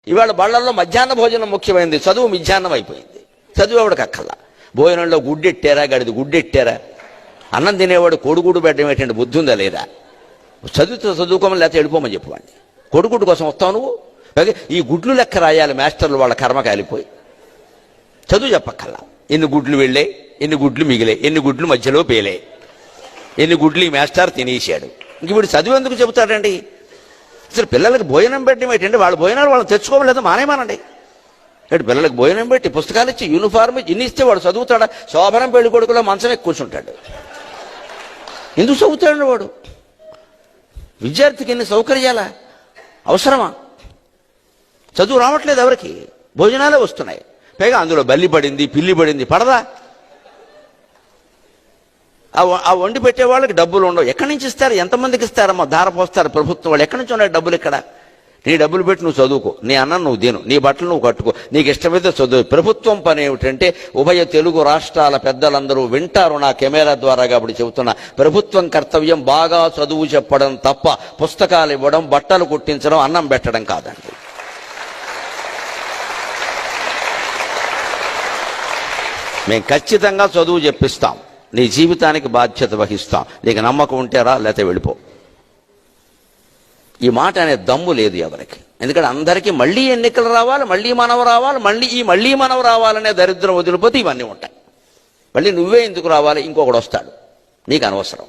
ఇవాళ బళ్ళల్లో మధ్యాహ్న భోజనం ముఖ్యమైనది, చదువు మధ్యాహ్నం అయిపోయింది. చదువు ఎవడికి అక్కల్లా. భోజనంలో గుడ్డెట్టారా, గడిది గుడ్డెట్టారా, అన్నం తినేవాడు కోడిగుడ్డు పెట్టడం ఏంటంటే బుద్ధి ఉందా లేదా? చదువుకోమని లేకపోతే వెళ్ళిపోమని చెప్పండి. కోడిగుడ్డు కోసం వస్తావు నువ్వు. ఈ గుడ్లు లెక్క రాయాలి మాస్టర్లు, వాళ్ళ కర్మ కాలిపోయి. చదువు చెప్పక్కల్లా. ఎన్ని గుడ్లు వెళ్ళాయి, ఎన్ని గుడ్లు మిగిలాయి, ఎన్ని గుడ్లు మధ్యలో పేలే, ఎన్ని గుడ్లు ఈ మాస్టర్ తినేసాడు. ఇంక ఇప్పుడు చదువు ఎందుకు చెబుతాడండి? అసలు పిల్లలకి భోజనం పెట్టడం ఏంటంటే వాళ్ళ భోజనాలు వాళ్ళని తెచ్చుకోవలేదు, మానేమానండి. ఇటు పిల్లలకి భోజనం పెట్టి పుస్తకాలు ఇచ్చి యూనిఫార్మ్ ఇన్ని ఇస్తే వాడు చదువుతాడా? శోభనం పెళ్లి కొడుకులో మంచం ఎక్కి కూర్చుంటాడు. ఎందుకు చదువుతాడు వాడు? విద్యార్థికి ఎన్ని సౌకర్యాలా అవసరమా? చదువు రావట్లేదు ఎవరికి, భోజనాలే వస్తున్నాయి. పైగా అందులో బల్లి పడింది, పిల్లి పడింది, పడదా? ఆ వండి పెట్టే వాళ్ళకి డబ్బులు ఉండవు. ఎక్కడి నుంచి ఇస్తారు? ఎంతమందికి ఇస్తారమ్మా? ధార పోస్తారు ప్రభుత్వం వాళ్ళు. ఎక్కడి నుంచి ఉన్నాయి డబ్బులు? ఇక్కడ నీ డబ్బులు పెట్టి నువ్వు చదువుకో, నీ అన్నం నువ్వు తిను, నీ బట్టలు నువ్వు కట్టుకో, నీకు ఇష్టమైతే చదువు. ప్రభుత్వం పని ఏమిటంటే, ఉభయ తెలుగు రాష్ట్రాల పెద్దలందరూ వింటారు నా కెమెరా ద్వారా కాబట్టి చెబుతున్నా, ప్రభుత్వం కర్తవ్యం బాగా చదువు చెప్పడం తప్ప పుస్తకాలు ఇవ్వడం, బట్టలు కుట్టించడం, అన్నం పెట్టడం కాదండి. మేము ఖచ్చితంగా చదువు చెప్పిస్తాం, నీ జీవితానికి బాధ్యత వహిస్తాం. నీకు నమ్మకం ఉంటేరా, లేకపోతే వెళ్ళిపో. ఈ మాట అనే దమ్ము లేదు ఎవరికి. ఎందుకంటే అందరికీ మళ్ళీ ఎన్నికలు రావాలి, మళ్ళీ మనవ రావాలి, మళ్ళీ మనవ రావాలనే దరిద్రం వదిలిపోతే ఇవన్నీ ఉంటాయి. మళ్ళీ నువ్వే ఎందుకు రావాలి, ఇంకొకడు వస్తాడు, నీకు అనవసరం.